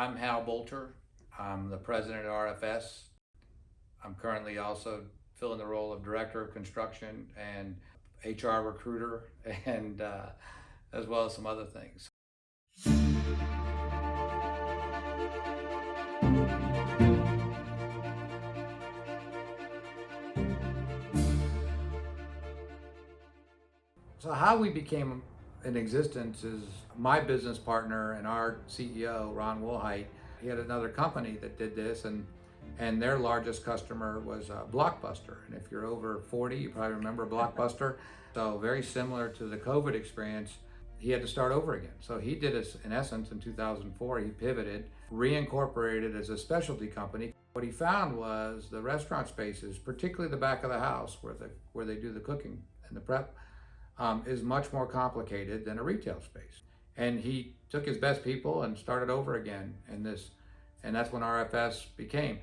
I'm Hal Bolter. I'm the president of RFS. I'm currently also filling the role of director of construction and HR recruiter, and as well as some other things. So how we became in existence is my business partner and our CEO, Ron Woolheit. He had another company that did this, and their largest customer was Blockbuster. And if you're over 40, you probably remember Blockbuster. So very similar to the COVID experience, he had to start over again. So he did it in essence in 2004. He pivoted, reincorporated as a specialty company. What he found was the restaurant spaces, particularly the back of the house where they do the cooking and the prep, is much more complicated than a retail space. And he took his best people and started over again in this, and that's when RFS became.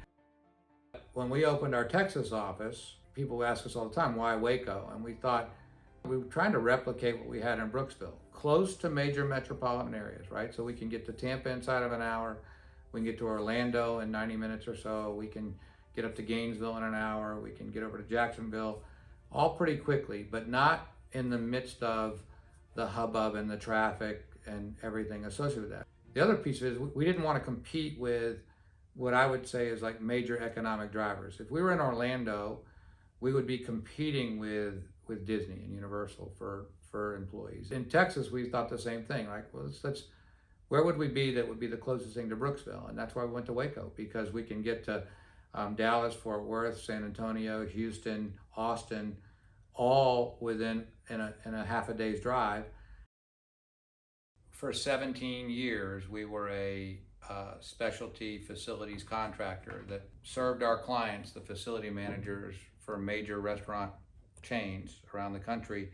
When we opened our Texas office, people ask us all the time, why Waco? And we thought we were trying to replicate what we had in Brooksville, close to major metropolitan areas, right? So we can get to Tampa inside of an hour, we can get to Orlando in 90 minutes or so, we can get up to Gainesville in an hour, we can get over to Jacksonville, all pretty quickly, but not in the midst of the hubbub and the traffic and everything associated with that. The other piece is we didn't want to compete with what I would say is like major economic drivers. If we were in Orlando, we would be competing with Disney and Universal for employees. In Texas, we thought the same thing. Like, well, where would we be that would be the closest thing to Brooksville? And that's why we went to Waco, because we can get to Dallas, Fort Worth, San Antonio, Houston, Austin, all within in a half a day's drive. For 17 years, we were a specialty facilities contractor that served our clients, the facility managers for major restaurant chains around the country,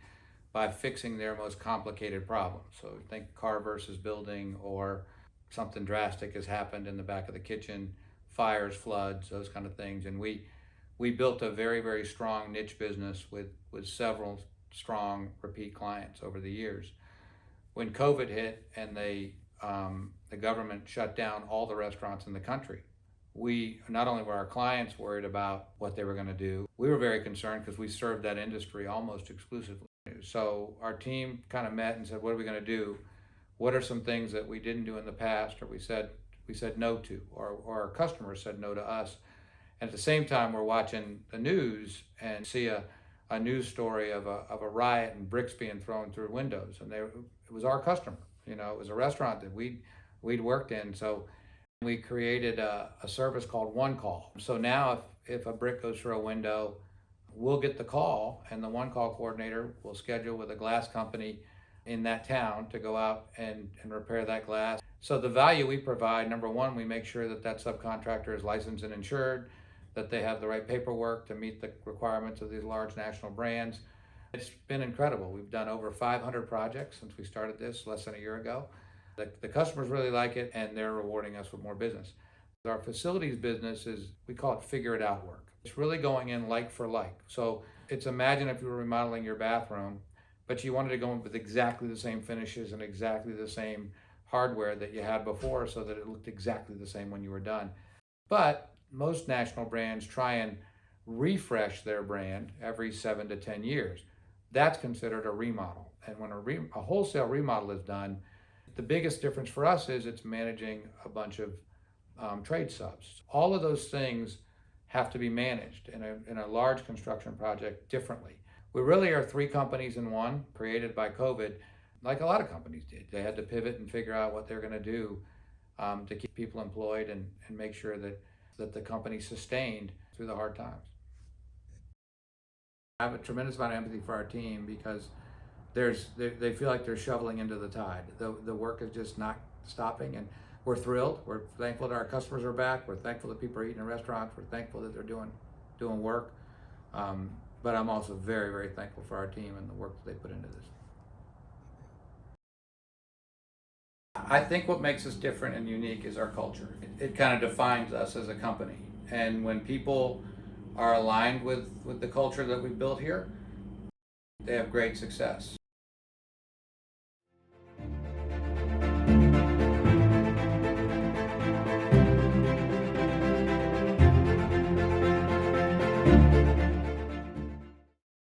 by fixing their most complicated problems. So think car versus building, or something drastic has happened in the back of the kitchen, fires, floods, those kind of things. And we built a very, very strong niche business with several strong repeat clients over the years. When COVID hit and the government shut down all the restaurants in the country, we not only were our clients worried about what they were going to do, we were very concerned because we served that industry almost exclusively. So our team kind of met and said, what are we going to do? What are some things that we didn't do in the past, or we said no to, or our customers said no to us? And at the same time, we're watching the news and see a news story of a riot and bricks being thrown through windows. And it was our customer. It was a restaurant that we'd worked in. So we created a service called One Call. So now if a brick goes through a window, we'll get the call, and the One Call coordinator will schedule with a glass company in that town to go out and repair that glass. So the value we provide, number one, we make sure that subcontractor is licensed and insured, that they have the right paperwork to meet the requirements of these large national brands. It's been incredible. We've done over 500 projects since we started this less than a year ago. The customers really like it, and they're rewarding us with more business. Our facilities business is, we call it figure it out work. It's really going in like for like. So it's, imagine if you were remodeling your bathroom, but you wanted to go in with exactly the same finishes and exactly the same hardware that you had before, so that it looked exactly the same when you were done. But most national brands try and refresh their brand every 7 to 10 years. That's considered a remodel. And when a wholesale remodel is done, the biggest difference for us is it's managing a bunch of trade subs. All of those things have to be managed in a large construction project differently. We really are three companies in one, created by COVID, like a lot of companies did. They had to pivot and figure out what they're going to do to keep people employed and make sure that the company sustained through the hard times. I have a tremendous amount of empathy for our team, because they feel like they're shoveling into the tide. The work is just not stopping, and we're thrilled. We're thankful that our customers are back. We're thankful that people are eating in restaurants. We're thankful that they're doing work. But I'm also very, very thankful for our team and the work that they put into this. I think what makes us different and unique is our culture. It kind of defines us as a company. And when people are aligned with the culture that we've built here, they have great success.